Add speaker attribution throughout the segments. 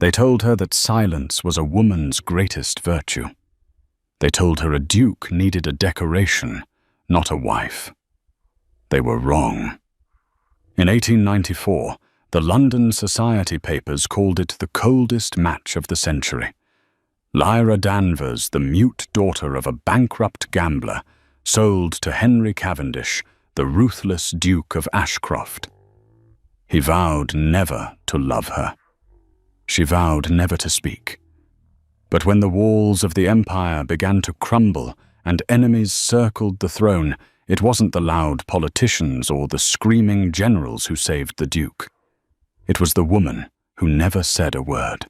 Speaker 1: They told her that silence was a woman's greatest virtue. They told her a duke needed a decoration, not a wife. They were wrong. In 1894, the London society papers called it the coldest match of the century. Lyra Danvers, the mute daughter of a bankrupt gambler, sold to Henry Cavendish, the ruthless Duke of Ashcroft. He vowed never to love her. She vowed never to speak. But when the walls of the empire began to crumble and enemies circled the throne, it wasn't the loud politicians or the screaming generals who saved the Duke. It was the woman who never said a word.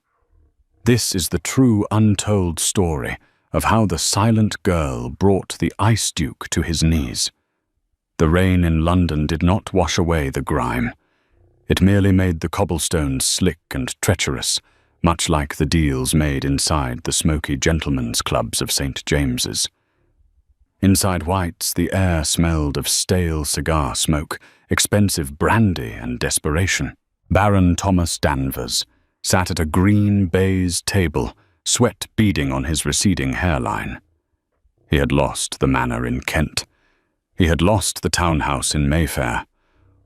Speaker 1: This is the true untold story of how the silent girl brought the Ice Duke to his knees. The rain in London did not wash away the grime. It merely made the cobblestones slick and treacherous, much like the deals made inside the smoky gentlemen's clubs of St. James's. Inside White's, the air smelled of stale cigar smoke, expensive brandy and desperation. Baron Thomas Danvers sat at a green baize table, sweat beading on his receding hairline. He had lost the manor in Kent. He had lost the townhouse in Mayfair.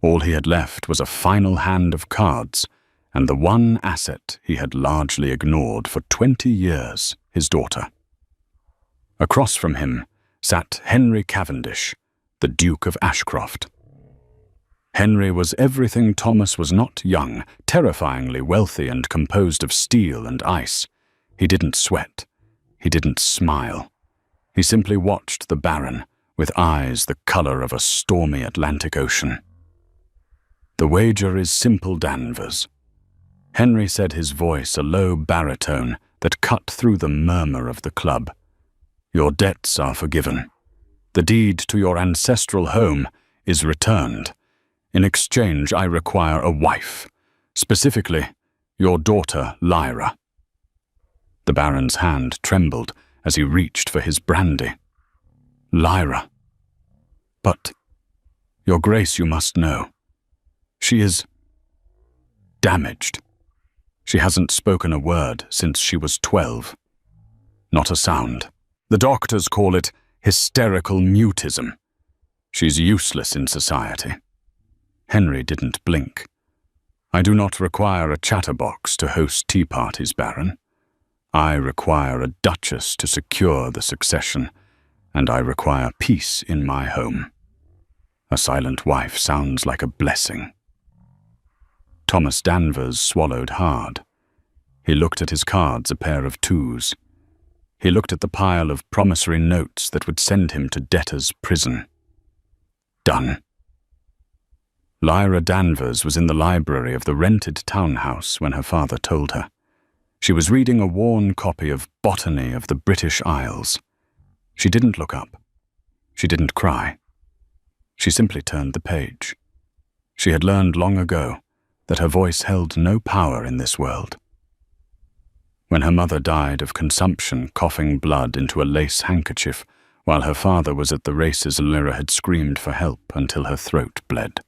Speaker 1: All he had left was a final hand of cards, and the one asset he had largely ignored for 20 years, his daughter. Across from him sat Henry Cavendish, the Duke of Ashcroft. Henry was everything Thomas was not: young, terrifyingly wealthy and composed of steel and ice. He didn't sweat. He didn't smile. He simply watched the Baron with eyes the color of a stormy Atlantic Ocean. "The wager is simple, Danvers." Henry said, his voice a low baritone that cut through the murmur of the club. "Your debts are forgiven. The deed to your ancestral home is returned. In exchange, I require a wife, specifically your daughter, Lyra." The Baron's hand trembled as he reached for his brandy. "Lyra. But, Your Grace, you must know. She is damaged. She hasn't spoken a word since she was 12. Not a sound. The doctors call it hysterical mutism. She's useless in society." Henry didn't blink. "I do not require a chatterbox to host tea parties, Baron. I require a duchess to secure the succession, and I require peace in my home. A silent wife sounds like a blessing." Thomas Danvers swallowed hard. He looked at his cards, a pair of twos. He looked at the pile of promissory notes that would send him to debtor's prison. Done. Lyra Danvers was in the library of the rented townhouse when her father told her. She was reading a worn copy of Botany of the British Isles. She didn't look up. She didn't cry. She simply turned the page. She had learned long ago that her voice held no power in this world. When her mother died of consumption, coughing blood into a lace handkerchief, while her father was at the races, Lyra had screamed for help until her throat bled.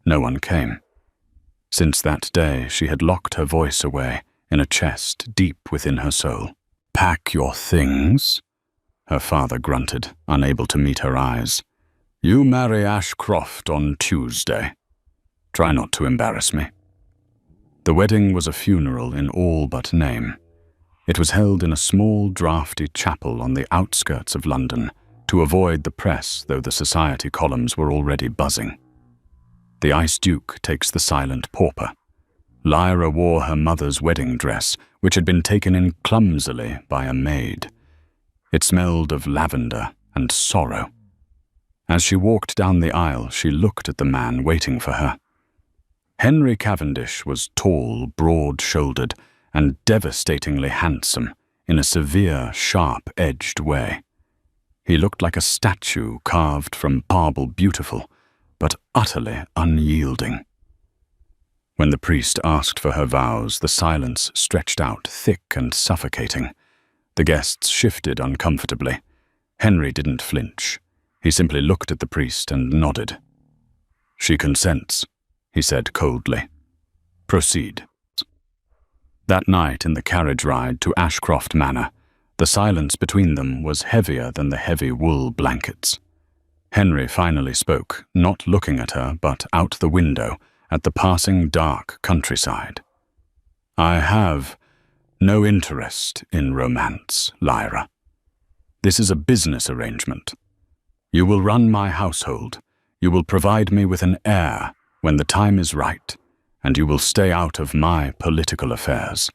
Speaker 1: No one came. Since that day, she had locked her voice away in a chest deep within her soul. "Pack your things," her father grunted, unable to meet her eyes. "You marry Ashcroft on Tuesday. Try not to embarrass me." The wedding was a funeral in all but name. It was held in a small, draughty chapel on the outskirts of London to avoid the press, though the society columns were already buzzing. The Ice Duke takes the silent pauper. Lyra wore her mother's wedding dress, which had been taken in clumsily by a maid. It smelled of lavender and sorrow. As she walked down the aisle, she looked at the man waiting for her. Henry Cavendish was tall, broad-shouldered, and devastatingly handsome in a severe, sharp-edged way. He looked like a statue carved from marble, beautiful, but utterly unyielding. When the priest asked for her vows, the silence stretched out thick and suffocating. The guests shifted uncomfortably. Henry didn't flinch. He simply looked at the priest and nodded. "She consents," he said coldly. "Proceed." That night in the carriage ride to Ashcroft Manor, the silence between them was heavier than the heavy wool blankets. Henry finally spoke, not looking at her, but out the window at the passing dark countryside. "I have no interest in romance, Lyra. This is a business arrangement. You will run my household. You will provide me with an heir when the time is right, and you will stay out of my political affairs.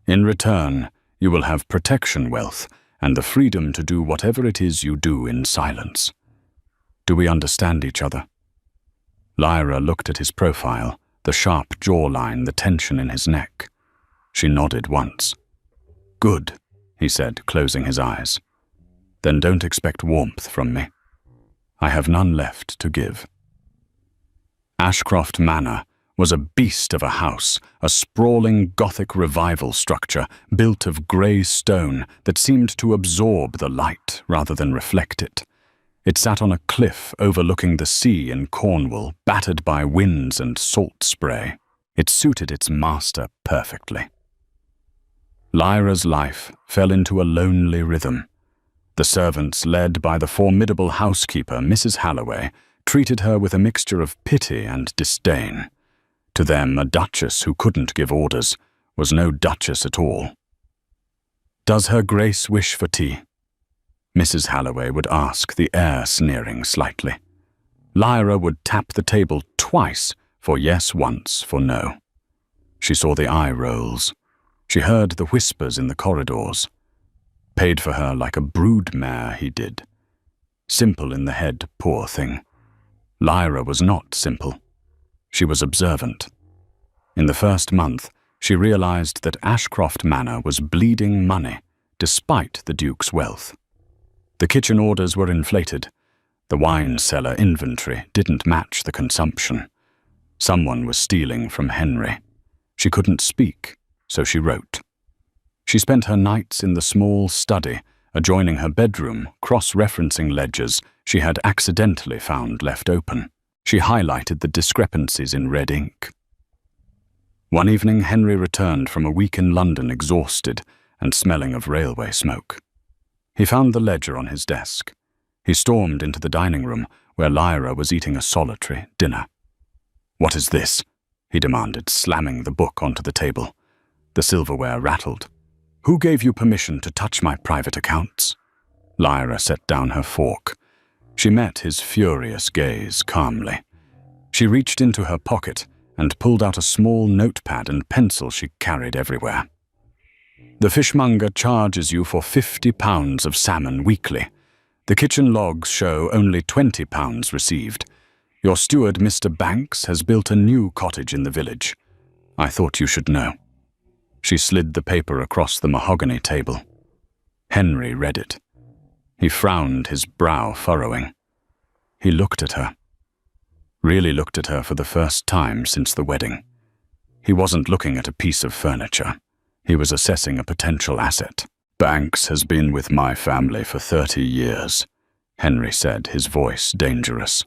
Speaker 1: In return, you will have protection wealth and the freedom to do whatever it is you do in silence. Do we understand each other?" Lyra looked at his profile, the sharp jawline, the tension in his neck. She nodded once. "Good," he said, closing his eyes. "Then don't expect warmth from me. I have none left to give." Ashcroft Manor was a beast of a house, a sprawling Gothic revival structure built of grey stone that seemed to absorb the light rather than reflect it. It sat on a cliff overlooking the sea in Cornwall, battered by winds and salt spray. It suited its master perfectly. Lyra's life fell into a lonely rhythm. The servants, led by the formidable housekeeper, Mrs. Halloway, treated her with a mixture of pity and disdain. To them, a duchess who couldn't give orders was no duchess at all. "Does Her Grace wish for tea?" Mrs. Halloway would ask, the heir sneering slightly. Lyra would tap the table twice, for yes once, for no. She saw the eye rolls. She heard the whispers in the corridors. Paid for her like a brood mare, he did. Simple in the head, poor thing. Lyra was not simple. She was observant. In the first month, she realized that Ashcroft Manor was bleeding money, despite the Duke's wealth. The kitchen orders were inflated. The wine cellar inventory didn't match the consumption. Someone was stealing from Henry. She couldn't speak, so she wrote. She spent her nights in the small study adjoining her bedroom, cross-referencing ledgers she had accidentally found left open. She highlighted the discrepancies in red ink. One evening, Henry returned from a week in London exhausted and smelling of railway smoke. He found the ledger on his desk. He stormed into the dining room, where Lyra was eating a solitary dinner. "What is this?" he demanded, slamming the book onto the table. The silverware rattled. "Who gave you permission to touch my private accounts?" Lyra set down her fork. She met his furious gaze calmly. She reached into her pocket and pulled out a small notepad and pencil she carried everywhere. "The fishmonger charges you for 50 pounds of salmon weekly. The kitchen logs show only 20 pounds received. Your steward, Mr. Banks, has built a new cottage in the village. I thought you should know." She slid the paper across the mahogany table. Henry read it. He frowned, his brow furrowing. He looked at her. Really looked at her for the first time since the wedding. He wasn't looking at a piece of furniture. He was assessing a potential asset. "Banks has been with my family for 30 years, Henry said, his voice dangerous.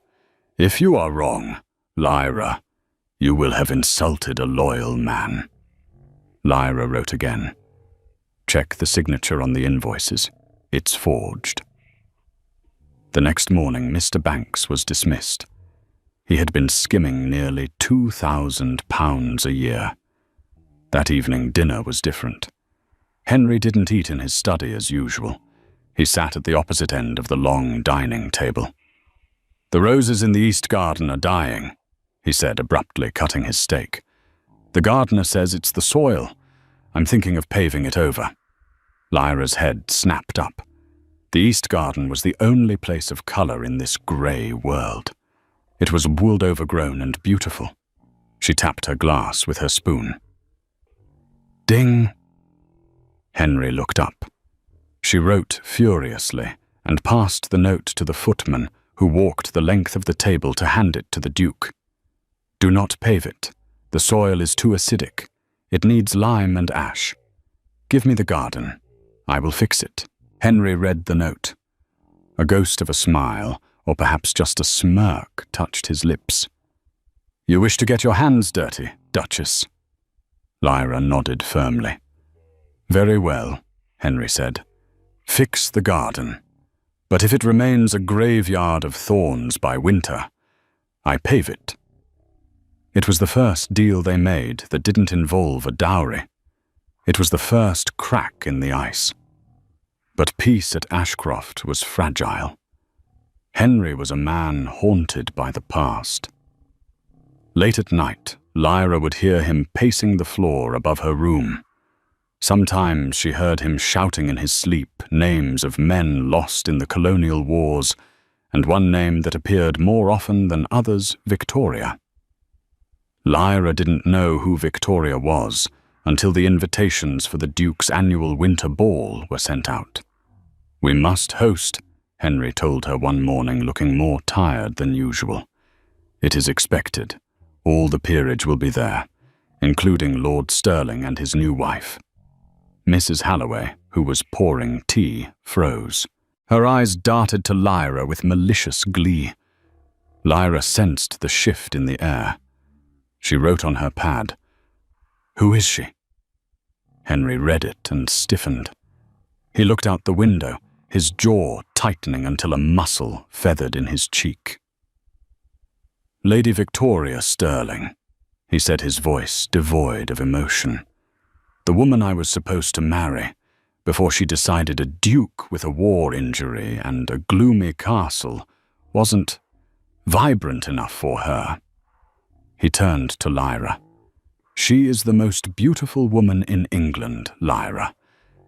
Speaker 1: "If you are wrong, Lyra, you will have insulted a loyal man." Lyra wrote again. "Check the signature on the invoices. It's forged." The next morning, Mr. Banks was dismissed. He had been skimming nearly £2,000 a year. That evening, dinner was different. Henry didn't eat in his study as usual. He sat at the opposite end of the long dining table. "The roses in the east garden are dying," he said, abruptly cutting his steak. "The gardener says it's the soil. I'm thinking of paving it over." Lyra's head snapped up. The east garden was the only place of colour in this grey world. It was wood overgrown and beautiful. She tapped her glass with her spoon. Ding! Henry looked up. She wrote furiously and passed the note to the footman, who walked the length of the table to hand it to the Duke. "Do not pave it. The soil is too acidic. It needs lime and ash. Give me the garden. I will fix it." Henry read the note. A ghost of a smile, or perhaps just a smirk, touched his lips. "You wish to get your hands dirty, Duchess?" Lyra nodded firmly. "Very well," Henry said. "Fix the garden. But if it remains a graveyard of thorns by winter, I pave it." It was the first deal they made that didn't involve a dowry. It was the first crack in the ice. But peace at Ashcroft was fragile. Henry was a man haunted by the past. Late at night, Lyra would hear him pacing the floor above her room. Sometimes she heard him shouting in his sleep names of men lost in the colonial wars, and one name that appeared more often than others, Victoria. Lyra didn't know who Victoria was until the invitations for the Duke's annual winter ball were sent out. "We must host," Henry told her one morning, looking more tired than usual. "It is expected. All the peerage will be there, including Lord Stirling and his new wife." Mrs. Halloway, who was pouring tea, froze. Her eyes darted to Lyra with malicious glee. Lyra sensed the shift in the air. She wrote on her pad, "Who is she?" Henry read it and stiffened. He looked out the window, his jaw tightening until a muscle feathered in his cheek. "Lady Victoria Stirling," he said, his voice devoid of emotion. "The woman I was supposed to marry, before she decided a duke with a war injury and a gloomy castle wasn't vibrant enough for her." He turned to Lyra. "She is the most beautiful woman in England, Lyra,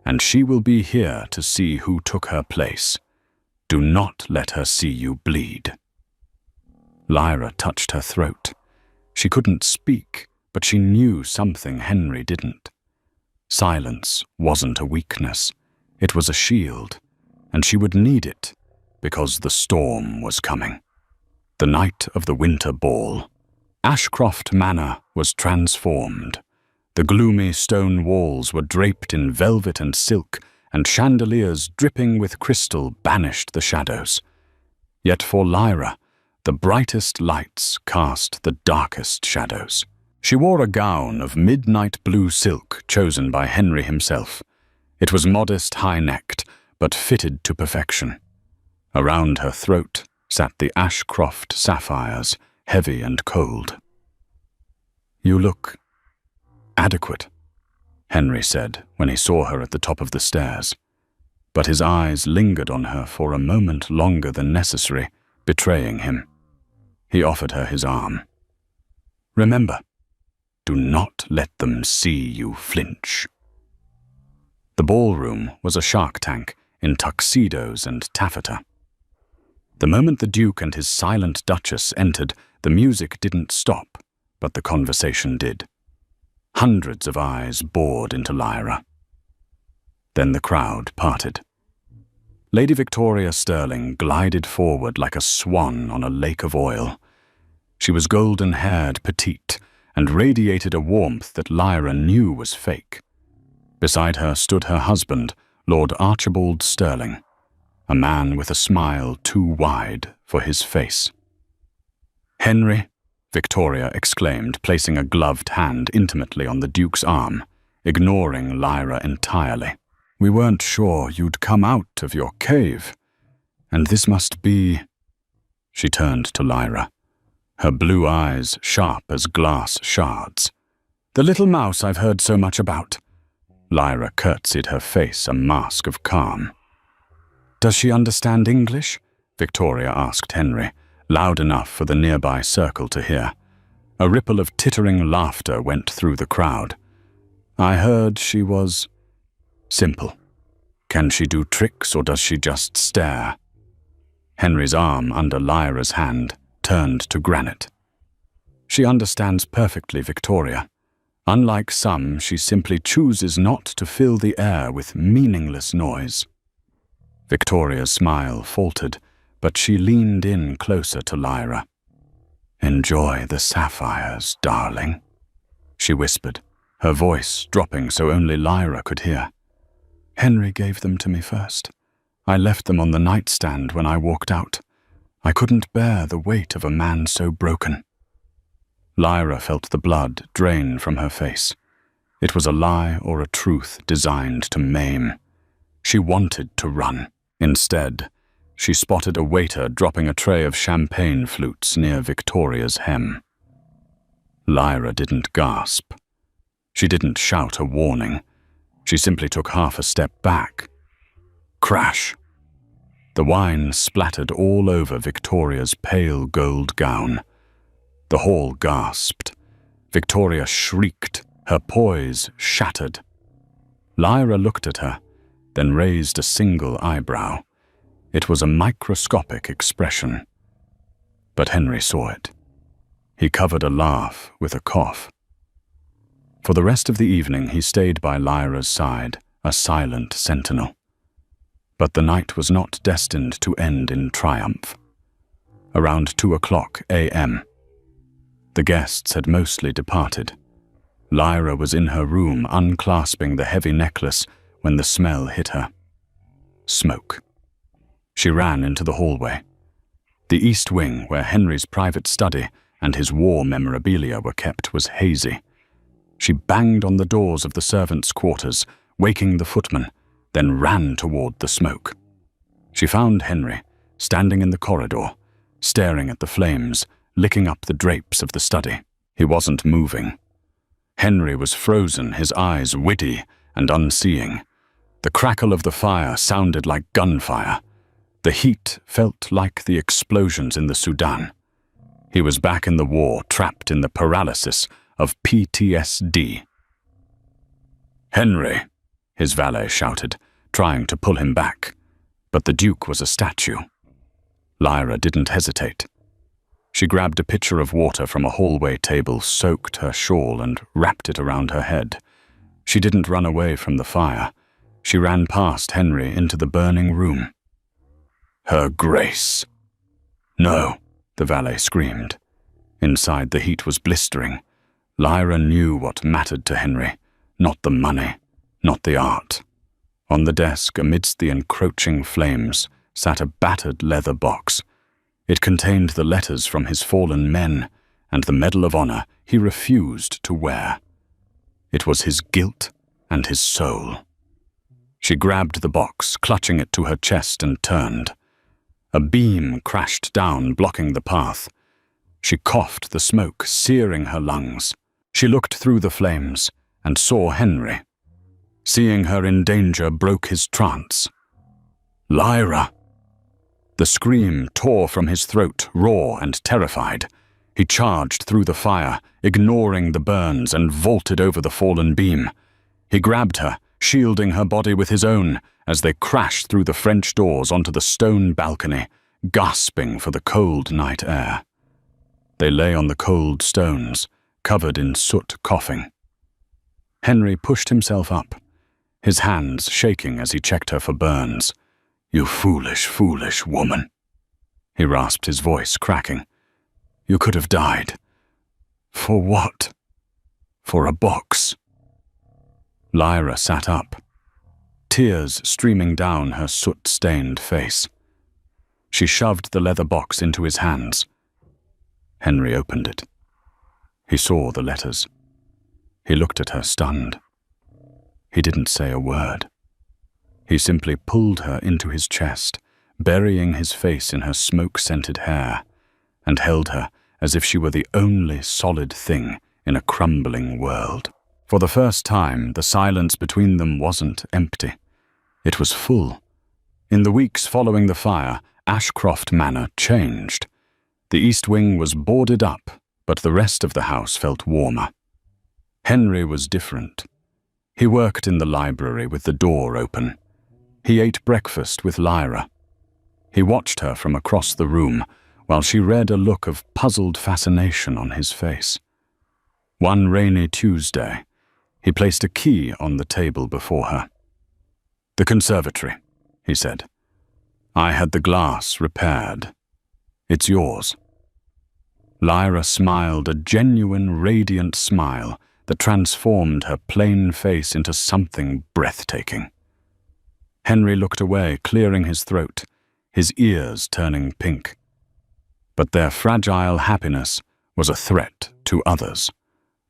Speaker 1: and she will be here to see who took her place. Do not let her see you bleed." Lyra touched her throat. She couldn't speak, but she knew something Henry didn't. Silence wasn't a weakness. It was a shield, and she would need it because the storm was coming. The night of the winter ball. Ashcroft Manor was transformed. The gloomy stone walls were draped in velvet and silk, and chandeliers dripping with crystal banished the shadows. Yet for Lyra, the brightest lights cast the darkest shadows. She wore a gown of midnight blue silk chosen by Henry himself. It was modest, high-necked, but fitted to perfection. Around her throat sat the Ashcroft sapphires, heavy and cold. "You look adequate," Henry said when he saw her at the top of the stairs. But his eyes lingered on her for a moment longer than necessary, betraying him. He offered her his arm. "Remember, do not let them see you flinch." The ballroom was a shark tank in tuxedos and taffeta. The moment the Duke and his silent Duchess entered, the music didn't stop, but the conversation did. Hundreds of eyes bored into Lyra. Then the crowd parted. Lady Victoria Stirling glided forward like a swan on a lake of oil. She was golden-haired, petite, and radiated a warmth that Lyra knew was fake. Beside her stood her husband, Lord Archibald Stirling, a man with a smile too wide for his face. "Henry," Victoria exclaimed, placing a gloved hand intimately on the Duke's arm, ignoring Lyra entirely. "We weren't sure you'd come out of your cave, and this must be—" She turned to Lyra, her blue eyes sharp as glass shards. "The little mouse I've heard so much about." Lyra curtsied, her face a mask of calm. "Does she understand English?" Victoria asked Henry, loud enough for the nearby circle to hear. A ripple of tittering laughter went through the crowd. "I heard she was simple. Can she do tricks, or does she just stare?" Henry's arm under Lyra's hand turned to granite. "She understands perfectly, Victoria. Unlike some, she simply chooses not to fill the air with meaningless noise." Victoria's smile faltered, but she leaned in closer to Lyra. "Enjoy the sapphires, darling," she whispered, her voice dropping so only Lyra could hear. "Henry gave them to me first. I left them on the nightstand when I walked out. I couldn't bear the weight of a man so broken." Lyra felt the blood drain from her face. It was a lie or a truth designed to maim. She wanted to run. Instead, she spotted a waiter dropping a tray of champagne flutes near Victoria's hem. Lyra didn't gasp. She didn't shout a warning. She simply took half a step back. Crash! The wine splattered all over Victoria's pale gold gown. The hall gasped. Victoria shrieked, her poise shattered. Lyra looked at her, then raised a single eyebrow. It was a microscopic expression. But Henry saw it. He covered a laugh with a cough. For the rest of the evening he stayed by Lyra's side, a silent sentinel. But the night was not destined to end in triumph. Around 2:00 a.m., the guests had mostly departed. Lyra was in her room unclasping the heavy necklace when the smell hit her. Smoke. She ran into the hallway. The east wing, where Henry's private study and his war memorabilia were kept, was hazy. She banged on the doors of the servants' quarters, waking the footman, then ran toward the smoke. She found Henry, standing in the corridor, staring at the flames, licking up the drapes of the study. He wasn't moving. Henry was frozen, his eyes widdy and unseeing. The crackle of the fire sounded like gunfire. The heat felt like the explosions in the Sudan. He was back in the war, trapped in the paralysis of PTSD. "Henry," his valet shouted, trying to pull him back. But the Duke was a statue. Lyra didn't hesitate. She grabbed a pitcher of water from a hallway table, soaked her shawl, and wrapped it around her head. She didn't run away from the fire. She ran past Henry into the burning room. "Her Grace!" "No," the valet screamed. Inside, the heat was blistering. Lyra knew what mattered to Henry, not the money, not the art. On the desk, amidst the encroaching flames, sat a battered leather box. It contained the letters from his fallen men and the Medal of Honor he refused to wear. It was his guilt and his soul. She grabbed the box, clutching it to her chest, and turned. A beam crashed down, blocking the path. She coughed, the smoke searing her lungs. She looked through the flames and saw Henry. Seeing her in danger broke his trance. "Lyra!" The scream tore from his throat, raw and terrified. He charged through the fire, ignoring the burns, and vaulted over the fallen beam. He grabbed her, shielding her body with his own, as they crashed through the French doors onto the stone balcony, gasping for the cold night air. They lay on the cold stones, covered in soot, coughing. Henry pushed himself up, his hands shaking as he checked her for burns. "You foolish, foolish woman," he rasped, his voice cracking. "You could have died. For what? For a box." Lyra sat up, tears streaming down her soot-stained face. She shoved the leather box into his hands. Henry opened it. He saw the letters. He looked at her, stunned. He didn't say a word. He simply pulled her into his chest, burying his face in her smoke-scented hair, and held her as if she were the only solid thing in a crumbling world. For the first time, the silence between them wasn't empty. It was full. In the weeks following the fire, Ashcroft Manor changed. The east wing was boarded up, but the rest of the house felt warmer. Henry was different. He worked in the library with the door open. He ate breakfast with Lyra. He watched her from across the room while she read a look of puzzled fascination on his face. One rainy Tuesday, he placed a key on the table before her. "The conservatory," he said. "I had the glass repaired. It's yours." Lyra smiled, a genuine, radiant smile that transformed her plain face into something breathtaking. Henry looked away, clearing his throat, his ears turning pink. But their fragile happiness was a threat to others.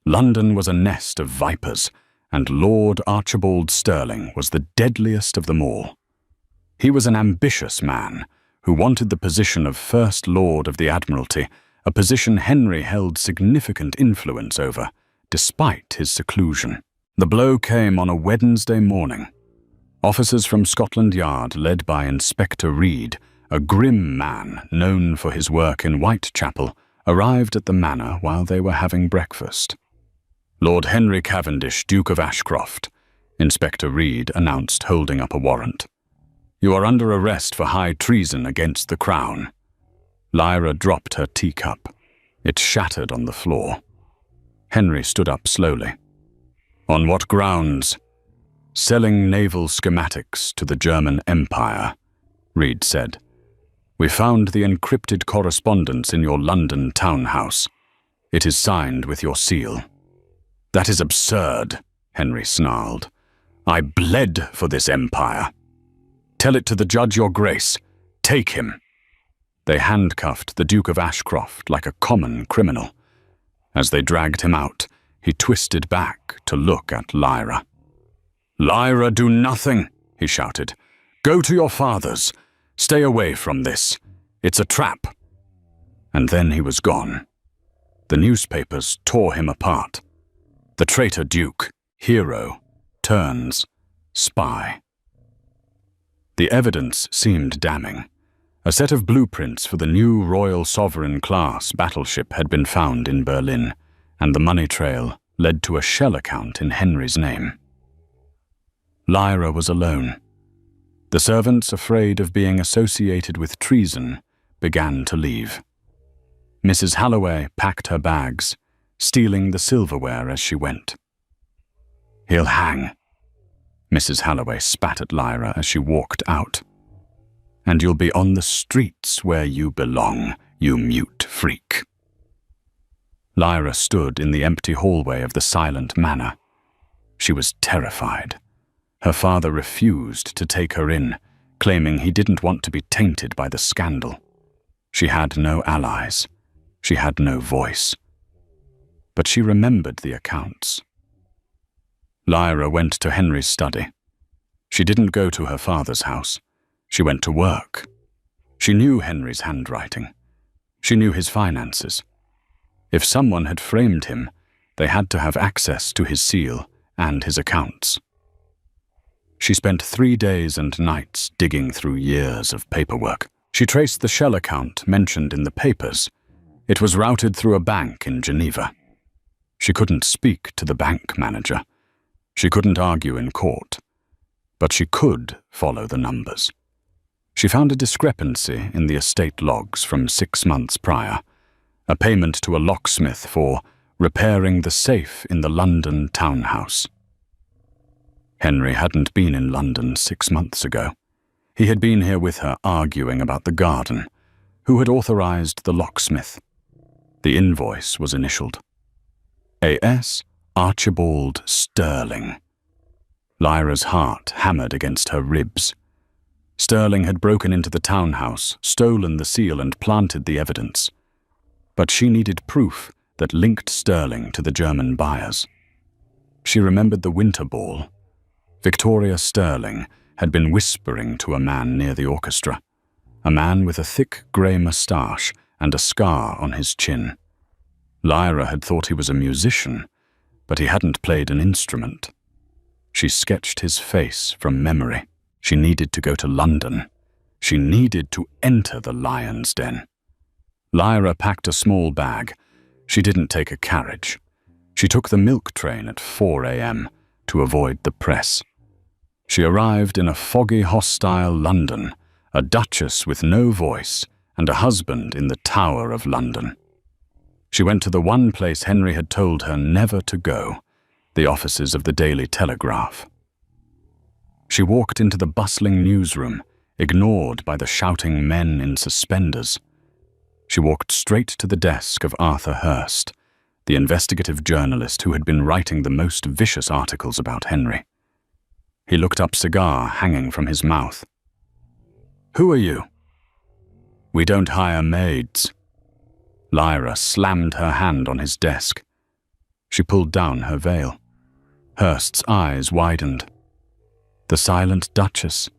Speaker 1: London was a nest of vipers, and Lord Archibald Stirling was the deadliest of them all. He was an ambitious man who wanted the position of First Lord of the Admiralty, a position Henry held significant influence over, despite his seclusion. The blow came on a Wednesday morning. Officers from Scotland Yard, led by Inspector Reed, a grim man known for his work in Whitechapel, arrived at the Manor while they were having breakfast. "Lord Henry Cavendish, Duke of Ashcroft," Inspector Reed announced, holding up a warrant. "You are under arrest for high treason against the Crown." Lyra dropped her teacup. It shattered on the floor. Henry stood up slowly. "On what grounds?" "Selling naval schematics to the German Empire," Reed said. "We found the encrypted correspondence in your London townhouse. It is signed with your seal." "That is absurd," Henry snarled. "I bled for this empire." "Tell it to the judge, your grace. Take him." They handcuffed the Duke of Ashcroft like a common criminal. As they dragged him out, he twisted back to look at Lyra. "Lyra, do nothing," he shouted. "Go to your fathers. Stay away from this. It's a trap." And then he was gone. The newspapers tore him apart. The traitor Duke, hero, turns spy. The evidence seemed damning. A set of blueprints for the new Royal Sovereign-class battleship had been found in Berlin, and the money trail led to a shell account in Henry's name. Lyra was alone. The servants, afraid of being associated with treason, began to leave. Mrs. Halloway packed her bags, stealing the silverware as she went. "He'll hang," Mrs. Halloway spat at Lyra as she walked out. "And you'll be on the streets where you belong, you mute freak." Lyra stood in the empty hallway of the silent manor. She was terrified. Her father refused to take her in, claiming he didn't want to be tainted by the scandal. She had no allies. She had no voice. But she remembered the accounts. Lyra went to Henry's study. She didn't go to her father's house. She went to work. She knew Henry's handwriting. She knew his finances. If someone had framed him, they had to have access to his seal and his accounts. She spent 3 days and nights digging through years of paperwork. She traced the shell account mentioned in the papers. It was routed through a bank in Geneva. She couldn't speak to the bank manager. She couldn't argue in court. But she could follow the numbers. She found a discrepancy in the estate logs from 6 months prior, a payment to a locksmith for repairing the safe in the London townhouse. Henry hadn't been in London 6 months ago. He had been here with her arguing about the garden. Who had authorized the locksmith? The invoice was initialed. A.S. Archibald Stirling. Lyra's heart hammered against her ribs. Stirling had broken into the townhouse, stolen the seal and planted the evidence. But she needed proof that linked Stirling to the German buyers. She remembered the winter ball. Victoria Stirling had been whispering to a man near the orchestra, a man with a thick grey moustache and a scar on his chin. Lyra had thought he was a musician, but he hadn't played an instrument. She sketched his face from memory. She needed to go to London. She needed to enter the lion's den. Lyra packed a small bag. She didn't take a carriage. She took the milk train at 4 a.m. to avoid the press. She arrived in a foggy, hostile London, a duchess with no voice and a husband in the Tower of London. She went to the one place Henry had told her never to go, the offices of the Daily Telegraph. She walked into the bustling newsroom, ignored by the shouting men in suspenders. She walked straight to the desk of Arthur Hurst, the investigative journalist who had been writing the most vicious articles about Henry. He looked up, cigar hanging from his mouth. "Who are you?" "We don't hire maids." Lyra slammed her hand on his desk. She pulled down her veil. Hurst's eyes widened. The silent Duchess.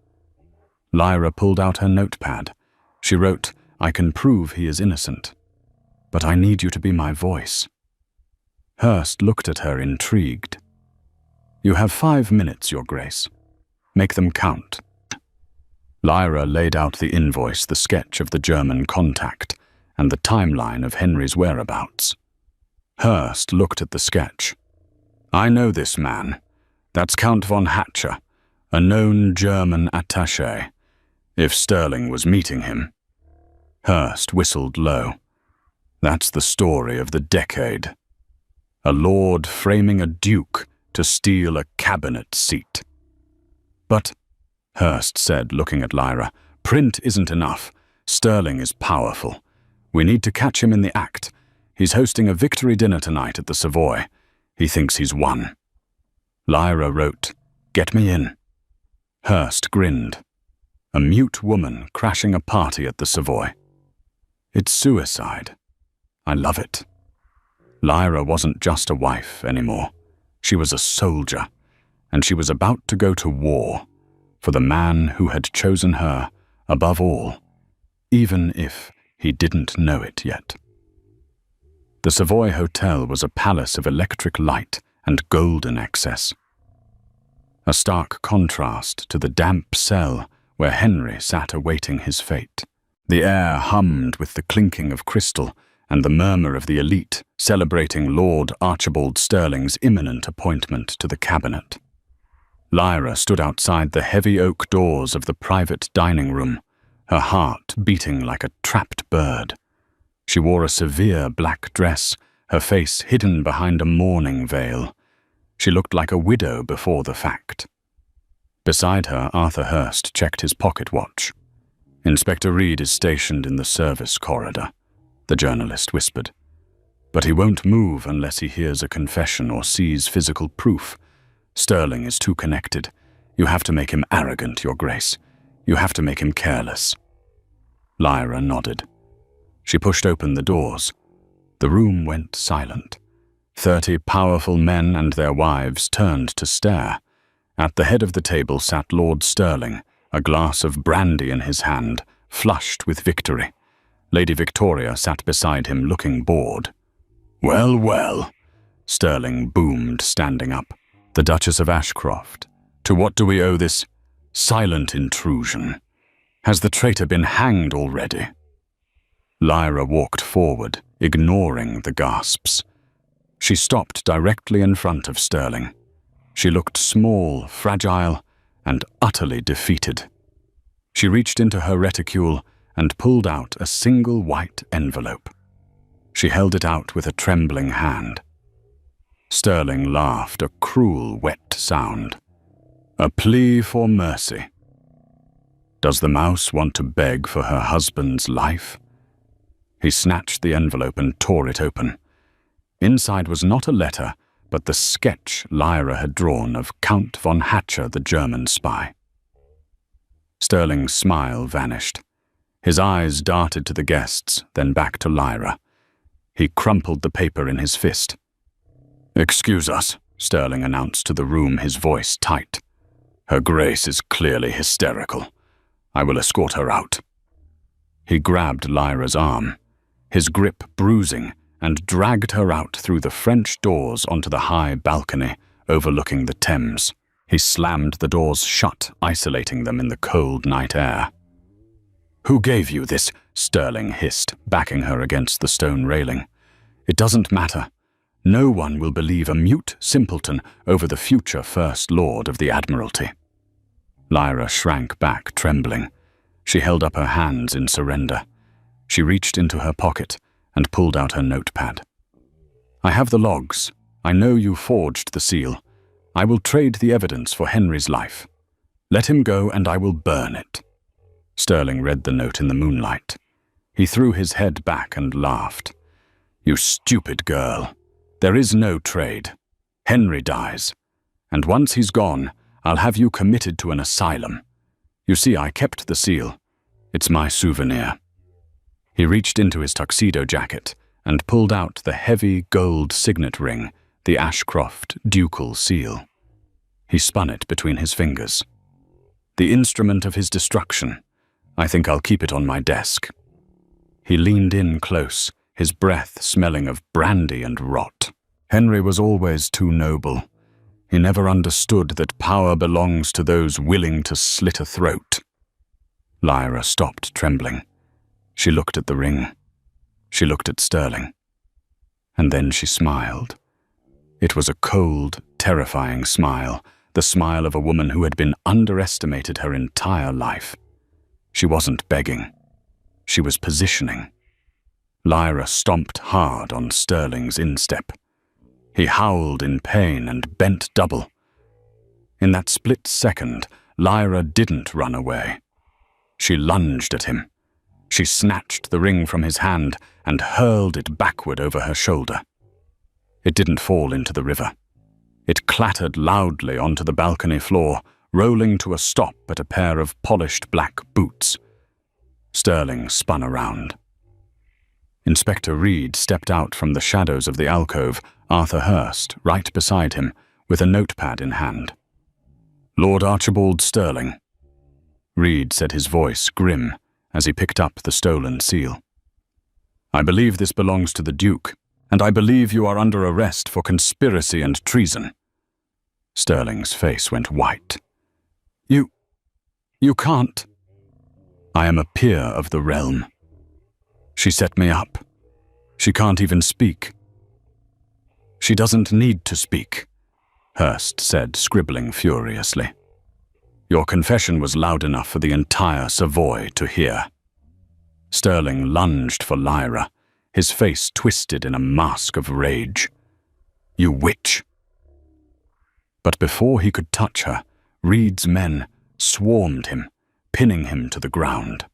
Speaker 1: Lyra pulled out her notepad. She wrote, "I can prove he is innocent, but I need you to be my voice." Hurst looked at her, intrigued. "You have 5 minutes, Your Grace. Make them count." Lyra laid out the invoice, the sketch of the German contact, and the timeline of Henry's whereabouts. Hurst looked at the sketch. "I know this man. That's Count von Hatcher, a known German attaché. If Sterling was meeting him." Hurst whistled low. "That's the story of the decade. A lord framing a duke to steal a cabinet seat." "But," Hurst said, looking at Lyra, "print isn't enough. Sterling is powerful. We need to catch him in the act. He's hosting a victory dinner tonight at the Savoy. He thinks he's won." Lyra wrote, "Get me in." Hurst grinned. A mute woman crashing a party at the Savoy. It's suicide. I love it. Lyra wasn't just a wife anymore. She was a soldier, and she was about to go to war for the man who had chosen her above all, even if he didn't know it yet. The Savoy Hotel was a palace of electric light and golden excess. A stark contrast to the damp cell where Henry sat awaiting his fate. The air hummed with the clinking of crystal and the murmur of the elite celebrating Lord Archibald Sterling's imminent appointment to the cabinet. Lyra stood outside the heavy oak doors of the private dining room, her heart beating like a trapped bird. She wore a severe black dress, her face hidden behind a mourning veil. She looked like a widow before the fact. Beside her, Arthur Hurst checked his pocket watch. "Inspector Reed is stationed in the service corridor," the journalist whispered. "But he won't move unless he hears a confession or sees physical proof. Sterling is too connected. You have to make him arrogant, Your Grace. You have to make him careless." Lyra nodded. She pushed open the doors. The room went silent. 30 powerful men and their wives turned to stare. At the head of the table sat Lord Sterling, a glass of brandy in his hand, flushed with victory. Lady Victoria sat beside him, looking bored. "Well, well," Sterling boomed, standing up. "The Duchess of Ashcroft, to what do we owe this silent intrusion? Has the traitor been hanged already?" Lyra walked forward, ignoring the gasps. She stopped directly in front of Sterling. She looked small, fragile, and utterly defeated. She reached into her reticule and pulled out a single white envelope. She held it out with a trembling hand. Sterling laughed, a cruel, wet sound. "A plea for mercy. Does the mouse want to beg for her husband's life?" He snatched the envelope and tore it open. Inside was not a letter, but the sketch Lyra had drawn of Count von Hatcher, the German spy. Sterling's smile vanished. His eyes darted to the guests, then back to Lyra. He crumpled the paper in his fist. "Excuse us," Sterling announced to the room, his voice tight. "Her Grace is clearly hysterical. I will escort her out." He grabbed Lyra's arm, his grip bruising, and dragged her out through the French doors onto the high balcony overlooking the Thames. He slammed the doors shut, isolating them in the cold night air. "Who gave you this?" Sterling hissed, backing her against the stone railing. "It doesn't matter. No one will believe a mute simpleton over the future First Lord of the Admiralty." Lyra shrank back, trembling. She held up her hands in surrender. She reached into her pocket and pulled out her notepad. "I have the logs. I know you forged the seal. I will trade the evidence for Henry's life. Let him go and I will burn it." Sterling read the note in the moonlight. He threw his head back and laughed. "You stupid girl. There is no trade. Henry dies. And once he's gone, I'll have you committed to an asylum. You see, I kept the seal. It's my souvenir." He reached into his tuxedo jacket and pulled out the heavy gold signet ring, the Ashcroft ducal seal. He spun it between his fingers. The instrument of his destruction. I think I'll keep it on my desk. He leaned in close, his breath smelling of brandy and rot. Henry was always too noble. He never understood that power belongs to those willing to slit a throat. Lyra stopped trembling. She looked at the ring. She looked at Sterling. And then she smiled. It was a cold, terrifying smile, the smile of a woman who had been underestimated her entire life. She wasn't begging. She was positioning. Lyra stomped hard on Sterling's instep. He howled in pain and bent double. In that split second, Lyra didn't run away. She lunged at him. She snatched the ring from his hand and hurled it backward over her shoulder. It didn't fall into the river. It clattered loudly onto the balcony floor, rolling to a stop at a pair of polished black boots. Sterling spun around. Inspector Reed stepped out from the shadows of the alcove, Arthur Hurst right beside him, with a notepad in hand. "Lord Archibald Sterling." Reed said, his voice grim, as he picked up the stolen seal. "I believe this belongs to the Duke, and I believe you are under arrest for conspiracy and treason." Sterling's face went white. You can't." "I am a peer of the realm. She set me up. She can't even speak." "She doesn't need to speak," Hurst said, scribbling furiously. "Your confession was loud enough for the entire Savoy to hear." Sterling lunged for Lyra, his face twisted in a mask of rage. "You witch!" But before he could touch her, Reed's men swarmed him, pinning him to the ground.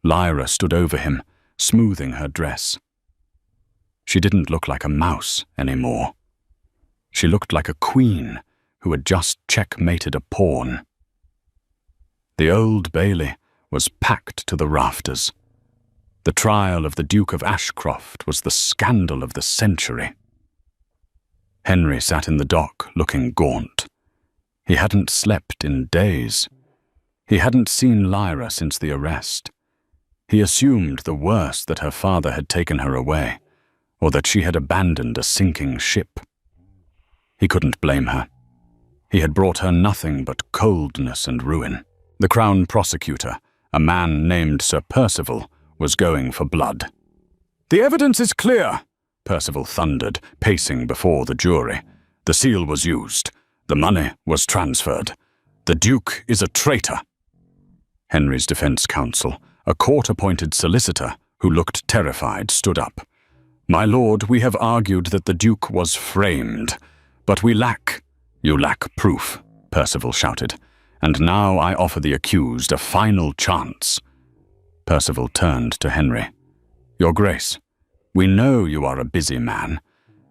Speaker 1: Lyra stood over him, smoothing her dress. She didn't look like a mouse anymore. She looked like a queen who had just checkmated a pawn. The Old Bailey was packed to the rafters. The trial of the Duke of Ashcroft was the scandal of the century. Henry sat in the dock, looking gaunt. He hadn't slept in days. He hadn't seen Lyra since the arrest. He assumed the worst, that her father had taken her away, or that she had abandoned a sinking ship. He couldn't blame her. He had brought her nothing but coldness and ruin. The Crown Prosecutor, a man named Sir Percival, was going for blood. "The evidence is clear," Percival thundered, pacing before the jury. "The seal was used. The money was transferred. The Duke is a traitor." Henry's defense counsel, a court-appointed solicitor who looked terrified, stood up. "My lord, we have argued that the Duke was framed, but we lack—" "You lack proof," Percival shouted. "And now I offer the accused a final chance." Percival turned to Henry. "Your Grace, we know you are a busy man.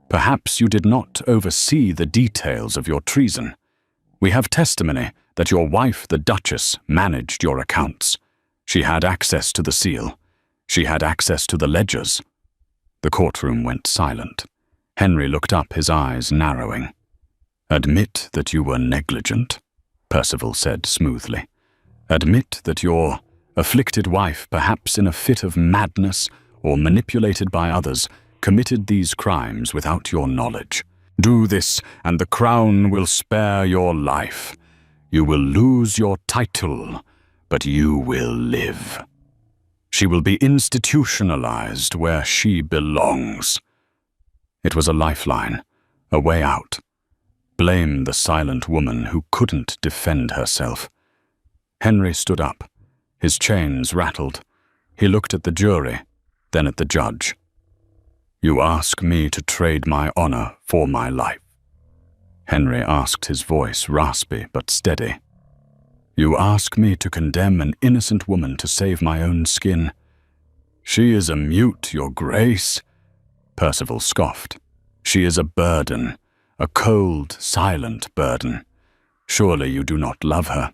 Speaker 1: Perhaps you did not oversee the details of your treason. We have testimony that your wife, the Duchess, managed your accounts. She had access to the seal. She had access to the ledgers." The courtroom went silent. Henry looked up, his eyes narrowing. "Admit that you were negligent," Percival said smoothly. "Admit that your afflicted wife, perhaps in a fit of madness or manipulated by others, committed these crimes without your knowledge. Do this, and the crown will spare your life. You will lose your title, but you will live. She will be institutionalized where she belongs." It was a lifeline, a way out. Blame the silent woman who couldn't defend herself. Henry stood up. His chains rattled. He looked at the jury, then at the judge. "You ask me to trade my honor for my life?" Henry asked, his voice raspy but steady. "You ask me to condemn an innocent woman to save my own skin?" "She is a mute, your grace," Percival scoffed. "She is a burden, a cold, silent burden. Surely you do not love her."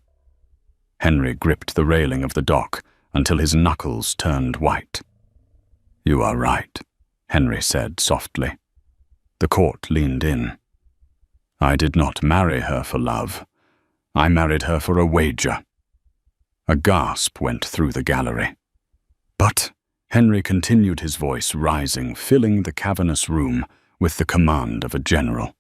Speaker 1: Henry gripped the railing of the dock until his knuckles turned white. "You are right," Henry said softly. The court leaned in. I did not marry her for love. I married her for a wager." A gasp went through the gallery. "But," Henry continued, his voice rising, filling the cavernous room with the command of a general.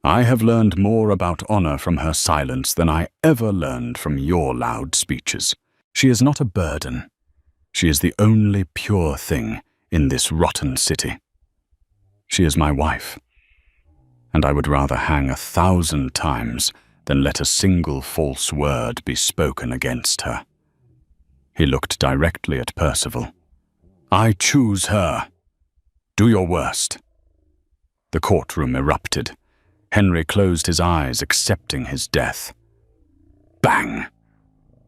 Speaker 1: "I have learned more about honor from her silence than I ever learned from your loud speeches. She is not a burden. She is the only pure thing in this rotten city. She is my wife, and I would rather hang 1,000 times than let a single false word be spoken against her." He looked directly at Percival. "I choose her. Do your worst." The courtroom erupted. Henry closed his eyes, accepting his death. Bang!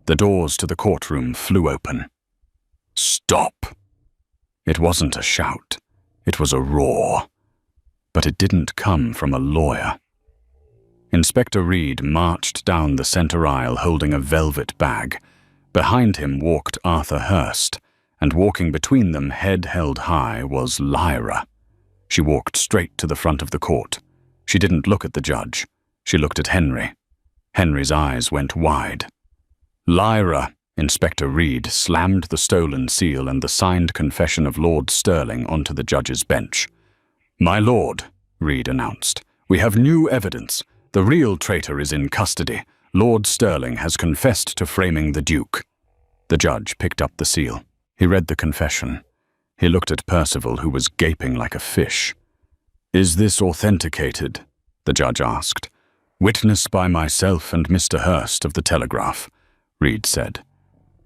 Speaker 1: The doors to the courtroom flew open. "Stop!" It wasn't a shout. It was a roar. But it didn't come from a lawyer. Inspector Reed marched down the center aisle holding a velvet bag. Behind him walked Arthur Hurst, and walking between them, head held high, was Lyra. She walked straight to the front of the court. She didn't look at the judge. She looked at Henry. Henry's eyes went wide. "Lyra," Inspector Reed slammed the stolen seal and the signed confession of Lord Sterling onto the judge's bench. "My lord," Reed announced, "we have new evidence. The real traitor is in custody. Lord Sterling has confessed to framing the Duke." The judge picked up the seal. He read the confession. He looked at Percival, who was gaping like a fish. "Is this authenticated?" the judge asked. "Witnessed by myself and Mr. Hurst of the Telegraph," Reed said.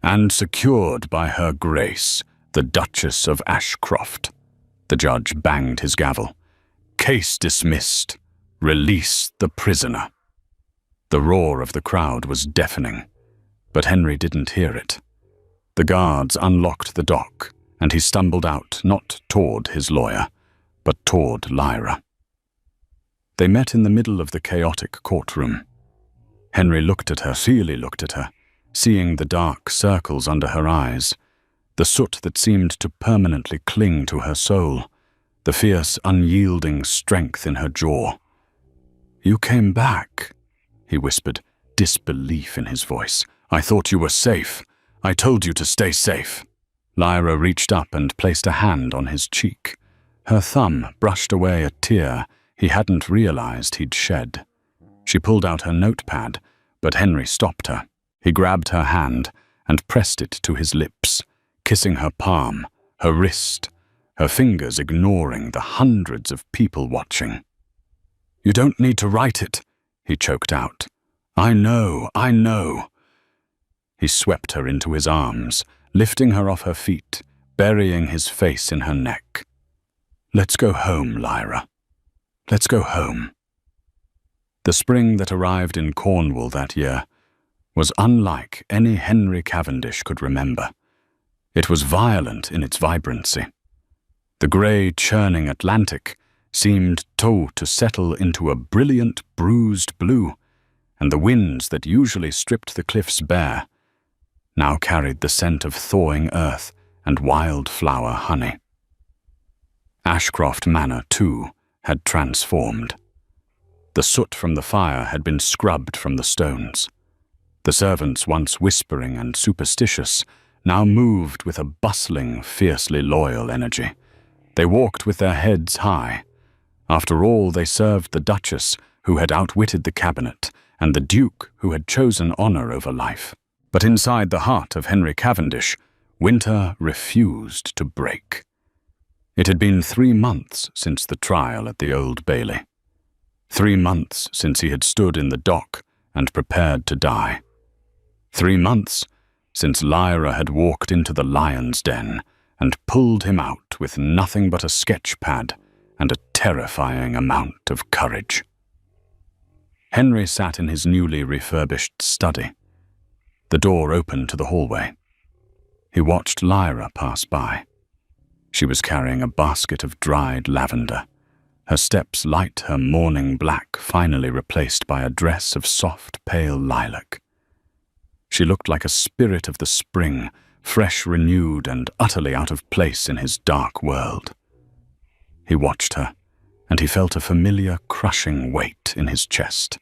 Speaker 1: "And secured by Her Grace, the Duchess of Ashcroft." The judge banged his gavel. "Case dismissed. Release the prisoner." The roar of the crowd was deafening, but Henry didn't hear it. The guards unlocked the dock, and he stumbled out, not toward his lawyer, but toward Lyra. They met in the middle of the chaotic courtroom. Henry looked at her, Seely looked at her, seeing the dark circles under her eyes, the soot that seemed to permanently cling to her soul, the fierce, unyielding strength in her jaw. "You came back," he whispered, disbelief in his voice. "I thought you were safe. I told you to stay safe." Lyra reached up and placed a hand on his cheek. Her thumb brushed away a tear he hadn't realized he'd shed. She pulled out her notepad, but Henry stopped her. He grabbed her hand and pressed it to his lips, kissing her palm, her wrist, her fingers ignoring the hundreds of people watching. "You don't need to write it," he choked out. I know. He swept her into his arms, lifting her off her feet, burying his face in her neck. "Let's go home, Lyra. Let's go home." The spring that arrived in Cornwall that year was unlike any Henry Cavendish could remember. It was violent in its vibrancy. The grey, churning Atlantic seemed to settle into a brilliant, bruised blue, and the winds that usually stripped the cliffs bare now carried the scent of thawing earth and wildflower honey. Ashcroft Manor, too, had transformed. The soot from the fire had been scrubbed from the stones. The servants, once whispering and superstitious, now moved with a bustling, fiercely loyal energy. They walked with their heads high. After all, they served the Duchess, who had outwitted the cabinet, and the Duke, who had chosen honor over life. But inside the heart of Henry Cavendish, winter refused to break. It had been 3 months since the trial at the Old Bailey. 3 months since he had stood in the dock and prepared to die. 3 months since Lyra had walked into the lion's den and pulled him out with nothing but a sketch pad and a terrifying amount of courage. Henry sat in his newly refurbished study. The door opened to the hallway. He watched Lyra pass by. She was carrying a basket of dried lavender, her steps light, her mourning black finally replaced by a dress of soft, pale lilac. She looked like a spirit of the spring, fresh, renewed, and utterly out of place in his dark world. He watched her, and he felt a familiar, crushing weight in his chest.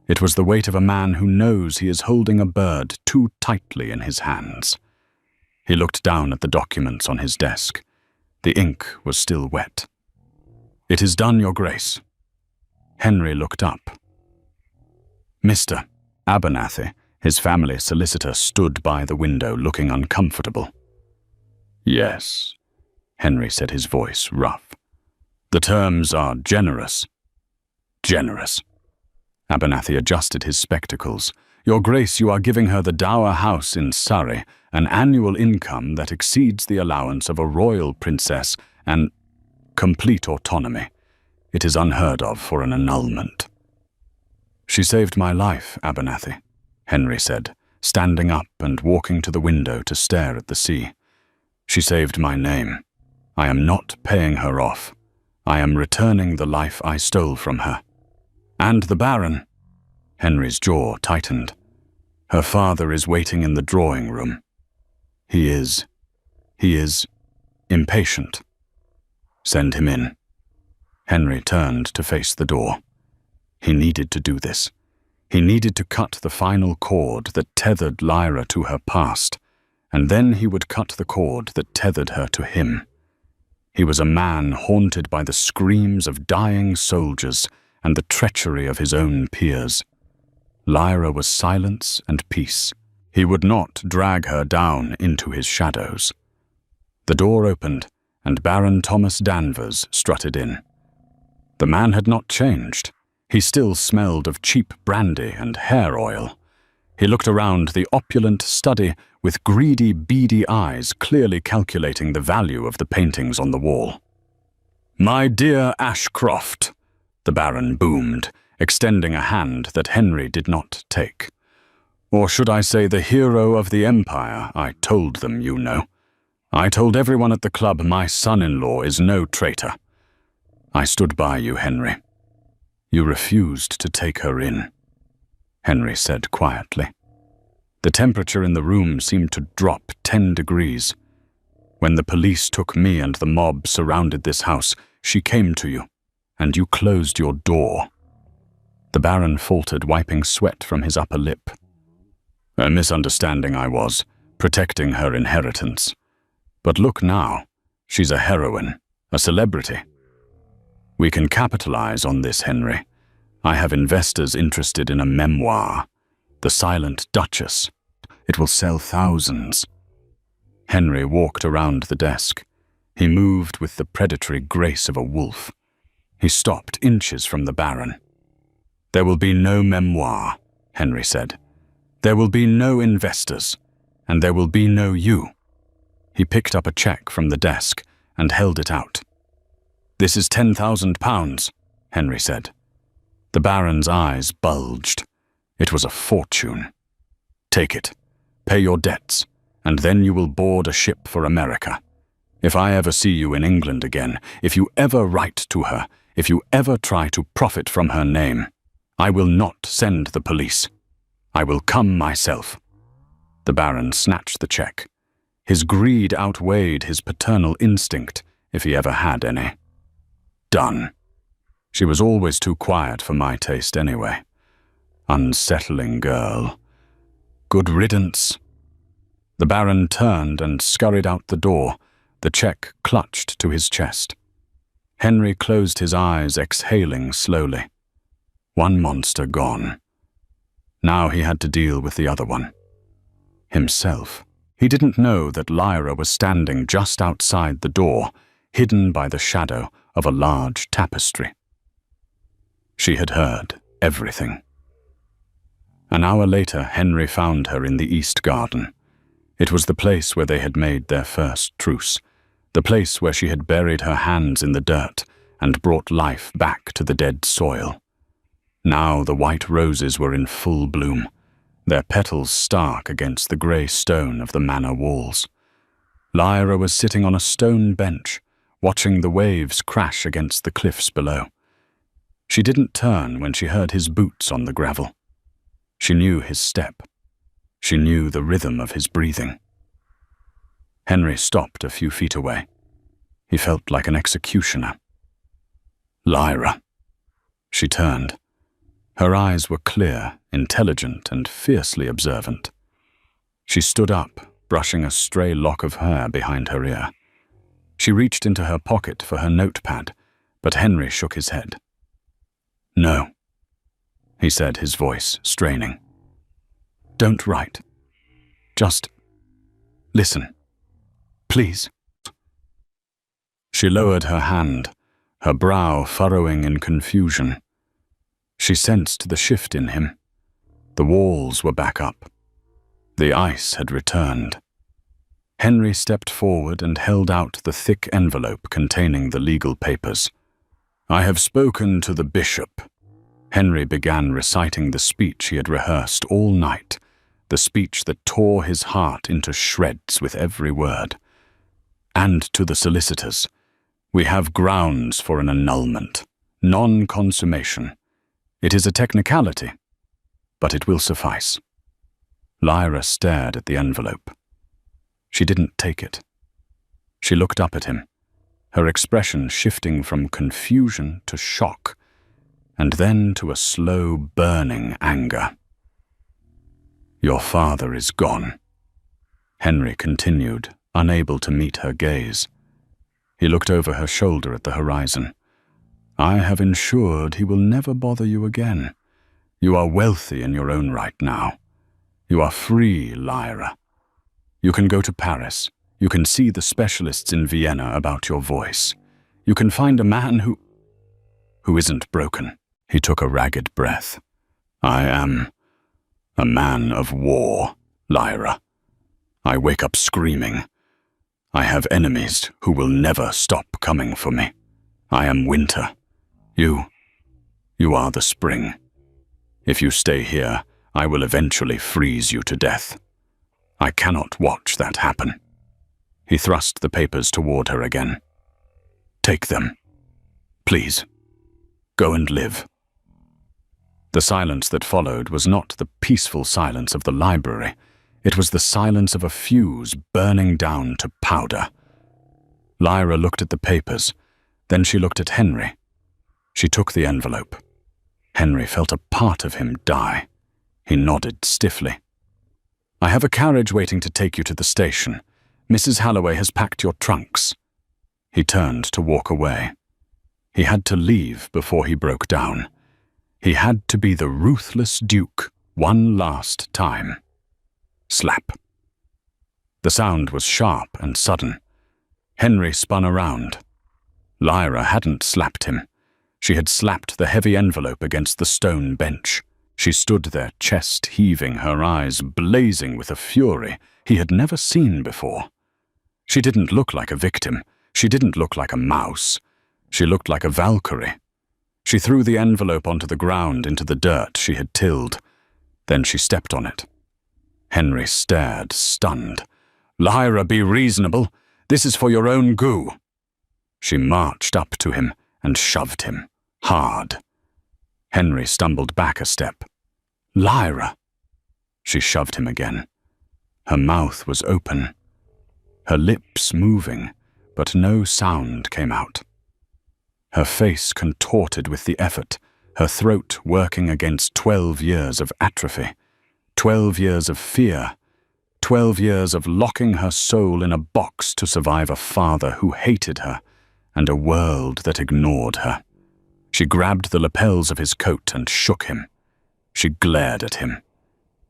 Speaker 1: It was the weight of a man who knows he is holding a bird too tightly in his hands. He looked down at the documents on his desk. The ink was still wet. "It is done, Your Grace." Henry looked up. Mr. Abernathy, his family solicitor, stood by the window looking uncomfortable. "Yes," Henry said, his voice rough. "The terms are generous." "Generous." Abernathy adjusted his spectacles. "Your Grace, you are giving her the dower house in Surrey, an annual income that exceeds the allowance of a royal princess, and complete autonomy. It is unheard of for an annulment." "She saved my life, Abernathy," Henry said, standing up and walking to the window to stare at the sea. "She saved my name. I am not paying her off. I am returning the life I stole from her." "And the Baron?" Henry's jaw tightened. "Her father is waiting in the drawing room. He is impatient. Send him in." Henry turned to face the door. He needed to do this. He needed to cut the final cord that tethered Lyra to her past, and then he would cut the cord that tethered her to him. He was a man haunted by the screams of dying soldiers and the treachery of his own peers. Lyra was silence and peace. He would not drag her down into his shadows. The door opened, and Baron Thomas Danvers strutted in. The man had not changed. He still smelled of cheap brandy and hair oil. He looked around the opulent study with greedy, beady eyes, clearly calculating the value of the paintings on the wall. "My dear Ashcroft," the Baron boomed, extending a hand that Henry did not take. "Or should I say the hero of the Empire, I told them, you know. I told everyone at the club my son-in-law is no traitor. I stood by you, Henry. You refused to take her in," Henry said quietly. The temperature in the room seemed to drop 10 degrees. "When the police took me and the mob surrounded this house, she came to you, and you closed your door." The Baron faltered, wiping sweat from his upper lip. "A misunderstanding I was, protecting her inheritance. But look now, she's a heroine, a celebrity. We can capitalize on this, Henry. I have investors interested in a memoir, The Silent Duchess. It will sell thousands." Henry walked around the desk. He moved with the predatory grace of a wolf. He stopped inches from the Baron. "There will be no memoir," Henry said. "There will be no investors, and there will be no you." He picked up a check from the desk and held it out. "This is £10,000, Henry said. The Baron's eyes bulged. It was a fortune. "Take it, pay your debts, and then you will board a ship for America. If I ever see you in England again, if you ever write to her, if you ever try to profit from her name, I will not send the police. I will come myself." The Baron snatched the check. His greed outweighed his paternal instinct, if he ever had any. Done. She was always too quiet for my taste anyway. Unsettling girl. Good riddance. The Baron turned and scurried out the door, the check clutched to his chest. Henry closed his eyes, exhaling slowly. One monster gone. Now he had to deal with the other one. Himself. He didn't know that Lyra was standing just outside the door, hidden by the shadow of a large tapestry. She had heard everything. An hour later, Henry found her in the East Garden. It was the place where they had made their first truce, the place where she had buried her hands in the dirt and brought life back to the dead soil. Now the white roses were in full bloom, their petals stark against the grey stone of the manor walls. Lyra was sitting on a stone bench, watching the waves crash against the cliffs below. She didn't turn when she heard his boots on the gravel. She knew his step. She knew the rhythm of his breathing. Henry stopped a few feet away. He felt like an executioner. Lyra. She turned. Her eyes were clear, intelligent, and fiercely observant. She stood up, brushing a stray lock of hair behind her ear. She reached into her pocket for her notepad, but Henry shook his head. "No," he said, his voice straining. "Don't write. Just listen. Please." She lowered her hand, her brow furrowing in confusion. She sensed the shift in him. The walls were back up. The ice had returned. Henry stepped forward and held out the thick envelope containing the legal papers. "I have spoken to the bishop." Henry began reciting the speech he had rehearsed all night, the speech that tore his heart into shreds with every word. "And to the solicitors. We have grounds for an annulment, non-consummation. It is a technicality, but it will suffice." Lyra stared at the envelope. She didn't take it. She looked up at him, her expression shifting from confusion to shock, and then to a slow, burning anger. "Your father is gone," Henry continued, unable to meet her gaze. He looked over her shoulder at the horizon. "I have ensured he will never bother you again. You are wealthy in your own right now. You are free, Lyra. You can go to Paris. You can see the specialists in Vienna about your voice. You can find a man who isn't broken." He took a ragged breath. "I am a man of war, Lyra. I wake up screaming. I have enemies who will never stop coming for me. I am winter. You are the spring. If you stay here, I will eventually freeze you to death. I cannot watch that happen." He thrust the papers toward her again. "Take them. Please. Go and live." The silence that followed was not the peaceful silence of the library. It was the silence of a fuse burning down to powder. Lyra looked at the papers, then she looked at Henry. She took the envelope. Henry felt a part of him die. He nodded stiffly. "I have a carriage waiting to take you to the station. Mrs. Halloway has packed your trunks." He turned to walk away. He had to leave before he broke down. He had to be the ruthless Duke one last time. Slap. The sound was sharp and sudden. Henry spun around. Lyra hadn't slapped him. She had slapped the heavy envelope against the stone bench. She stood there, chest heaving, her eyes blazing with a fury he had never seen before. She didn't look like a victim. She didn't look like a mouse. She looked like a Valkyrie. She threw the envelope onto the ground into the dirt she had tilled. Then she stepped on it. Henry stared, stunned. "Lyra, be reasonable. This is for your own goo." She marched up to him and shoved him, hard. Henry stumbled back a step. "Lyra!" She shoved him again. Her mouth was open, her lips moving, but no sound came out. Her face contorted with the effort, her throat working against 12 years of atrophy, 12 years of fear, 12 years of locking her soul in a box to survive a father who hated her and a world that ignored her. She grabbed the lapels of his coat and shook him. She glared at him,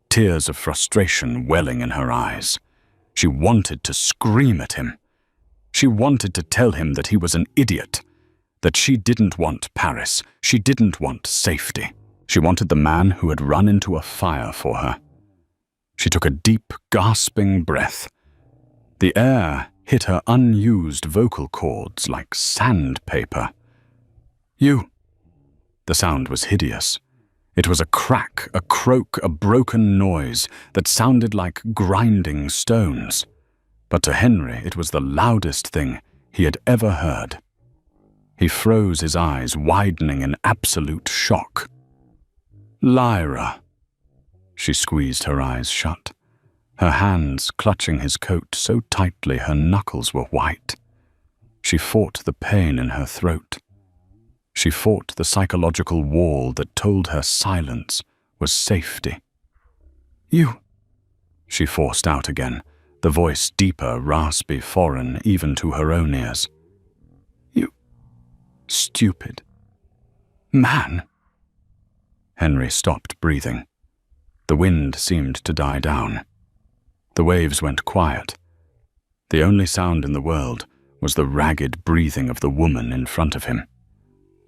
Speaker 1: tears of frustration welling in her eyes. She wanted to scream at him. She wanted to tell him that he was an idiot, that she didn't want Paris, she didn't want safety. She wanted the man who had run into a fire for her. She took a deep, gasping breath. The air hit her unused vocal cords like sandpaper. "You." The sound was hideous. It was a crack, a croak, a broken noise that sounded like grinding stones. But to Henry, it was the loudest thing he had ever heard. He froze his eyes, widening in absolute shock. "Lyra." She squeezed her eyes shut, her hands clutching his coat so tightly her knuckles were white. She fought the pain in her throat. She fought the psychological wall that told her silence was safety. "You," she forced out again, the voice deeper, raspy, foreign even to her own ears. "You stupid man." Henry stopped breathing. The wind seemed to die down. The waves went quiet. The only sound in the world was the ragged breathing of the woman in front of him.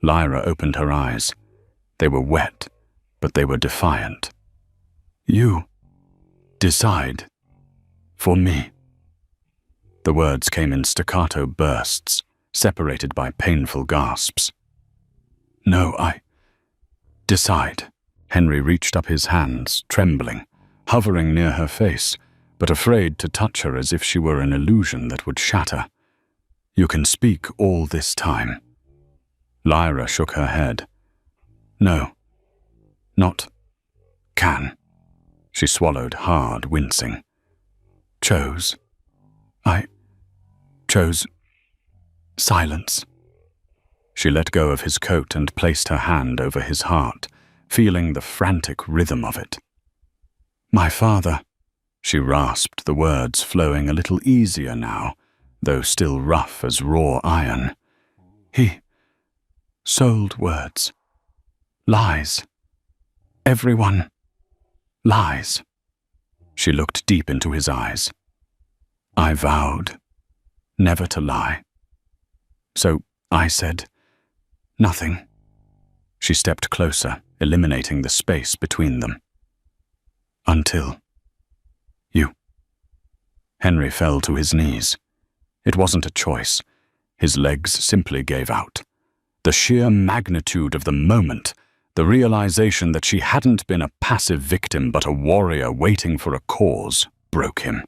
Speaker 1: Lyra opened her eyes. They were wet, but they were defiant. "You decide for me." The words came in staccato bursts, separated by painful gasps. "No, I decide." Henry reached up his hands, trembling, hovering near her face, but afraid to touch her as if she were an illusion that would shatter. "You can speak all this time." Lyra shook her head. "No, not can." She swallowed hard, wincing. I chose silence." She let go of his coat and placed her hand over his heart, feeling the frantic rhythm of it. "My father," she rasped, the words flowing a little easier now, though still rough as raw iron. "He sold words. Lies. Everyone lies." She looked deep into his eyes. "I vowed never to lie. So I said nothing." She stepped closer, eliminating the space between them. "Until you." Henry fell to his knees. It wasn't a choice. His legs simply gave out. The sheer magnitude of the moment, the realization that she hadn't been a passive victim but a warrior waiting for a cause, broke him.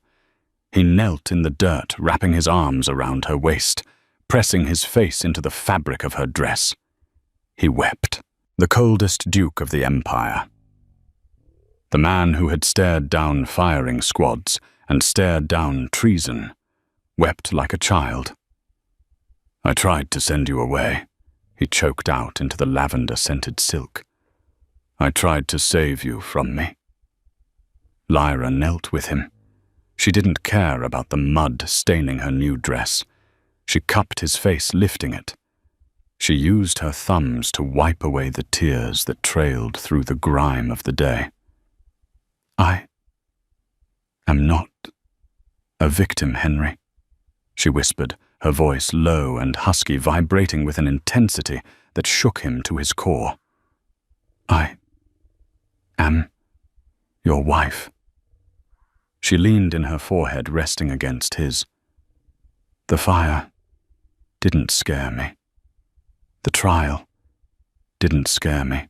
Speaker 1: He knelt in the dirt, wrapping his arms around her waist, pressing his face into the fabric of her dress. He wept. The coldest duke of the empire. The man who had stared down firing squads and stared down treason, wept like a child. "I tried to send you away," he choked out into the lavender-scented silk. "I tried to save you from me." Lyra knelt with him. She didn't care about the mud staining her new dress. She cupped his face, lifting it. She used her thumbs to wipe away the tears that trailed through the grime of the day. "I am not a victim, Henry," she whispered, her voice low and husky, vibrating with an intensity that shook him to his core. "I am your wife." She leaned in her forehead, resting against his. "The fire didn't scare me. The trial didn't scare me.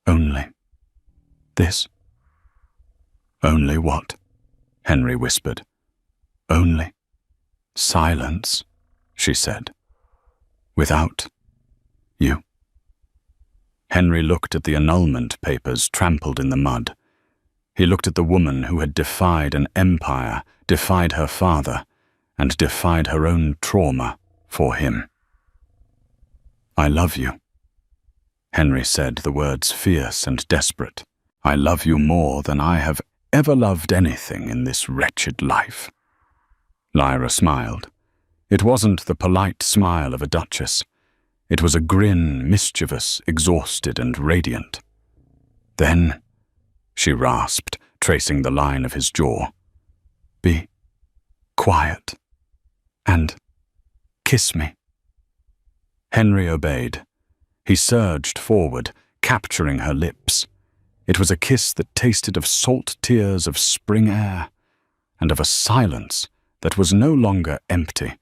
Speaker 1: Only this." "Only what?" Henry whispered. "Only silence," she said. "Without you." Henry looked at the annulment papers trampled in the mud. He looked at the woman who had defied an empire, defied her father, and defied her own trauma for him. "I love you," Henry said, the words fierce and desperate. "I love you more than I have ever loved anything in this wretched life." Lyra smiled. It wasn't the polite smile of a duchess. It was a grin, mischievous, exhausted, and radiant. "Then," she rasped, tracing the line of his jaw, "be quiet and kiss me." Henry obeyed. He surged forward, capturing her lips. It was a kiss that tasted of salt tears of spring air, and of a silence that was no longer empty,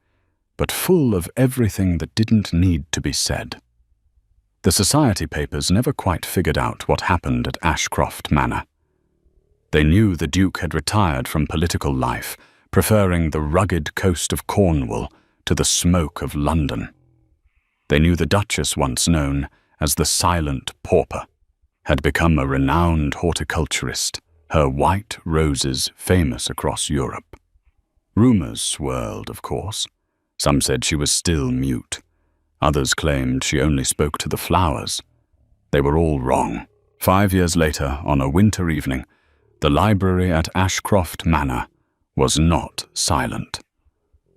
Speaker 1: but full of everything that didn't need to be said. The society papers never quite figured out what happened at Ashcroft Manor. They knew the Duke had retired from political life, preferring the rugged coast of Cornwall to the smoke of London. They knew the Duchess, once known as the Silent Pauper, had become a renowned horticulturist, her white roses famous across Europe. Rumors swirled, of course. Some said she was still mute. Others claimed she only spoke to the flowers. They were all wrong. 5 years later, on a winter evening, the library at Ashcraftoft Manor was not silent.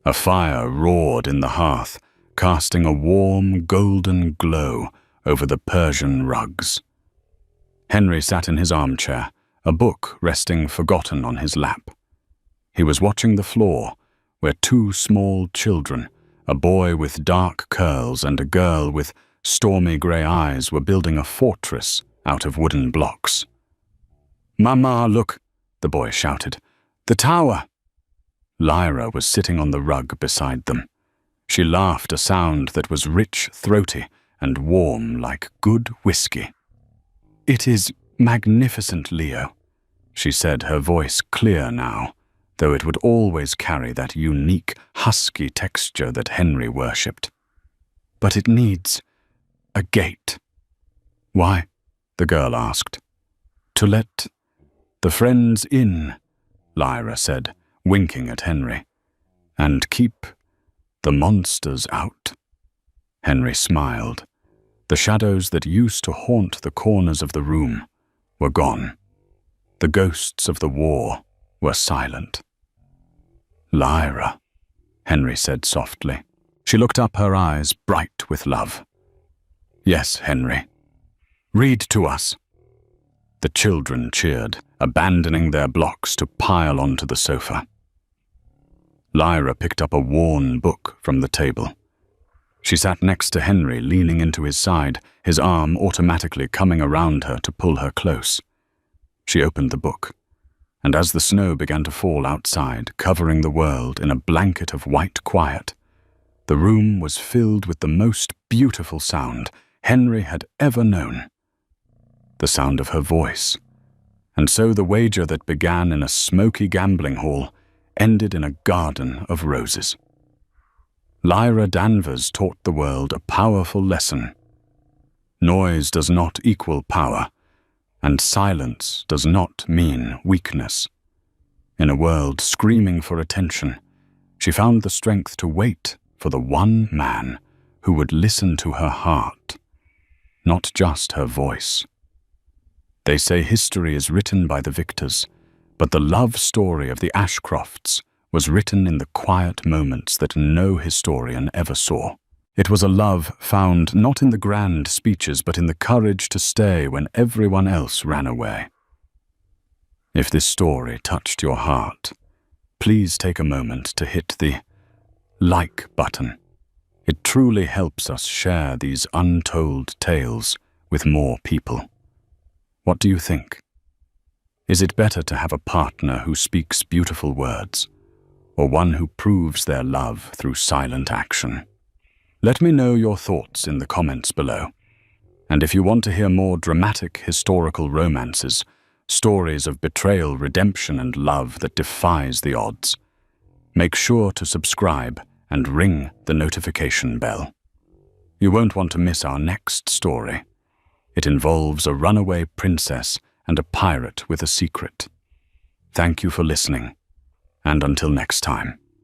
Speaker 1: A fire roared in the hearth, casting a warm, golden glow over the Persian rugs. Henry sat in his armchair, a book resting forgotten on his lap. He was watching the floor, where two small children, a boy with dark curls and a girl with stormy grey eyes, were building a fortress out of wooden blocks. "Mama, look," the boy shouted. "The tower!" Lyra was sitting on the rug beside them. She laughed a sound that was rich, throaty, and warm like good whiskey. "It is magnificent, Leo," she said, her voice clear now, though it would always carry that unique, husky texture that Henry worshipped. "But it needs a gate." "Why?" the girl asked. "To let the friends in," Lyra said, winking at Henry. "And keep the monsters out." Henry smiled. The shadows that used to haunt the corners of the room were gone. The ghosts of the war were silent. "Lyra," Henry said softly. She looked up, her eyes bright with love. "Yes, Henry. Read to us." The children cheered, abandoning their blocks to pile onto the sofa. Lyra picked up a worn book from the table. She sat next to Henry, leaning into his side, his arm automatically coming around her to pull her close. She opened the book, and as the snow began to fall outside, covering the world in a blanket of white quiet, the room was filled with the most beautiful sound Henry had ever known. The sound of her voice. And so the wager that began in a smoky gambling hall ended in a garden of roses. Lyra Danvers taught the world a powerful lesson. Noise does not equal power, and silence does not mean weakness. In a world screaming for attention, she found the strength to wait for the one man who would listen to her heart, not just her voice. They say history is written by the victors, but the love story of the Ashcrafts was written in the quiet moments that no historian ever saw. It was a love found not in the grand speeches, but in the courage to stay when everyone else ran away. If this story touched your heart, please take a moment to hit the like button. It truly helps us share these untold tales with more people. What do you think? Is it better to have a partner who speaks beautiful words, or one who proves their love through silent action? Let me know your thoughts in the comments below. And if you want to hear more dramatic historical romances, stories of betrayal, redemption, and love that defies the odds, make sure to subscribe and ring the notification bell. You won't want to miss our next story. It involves a runaway princess and a pirate with a secret. Thank you for listening, and until next time.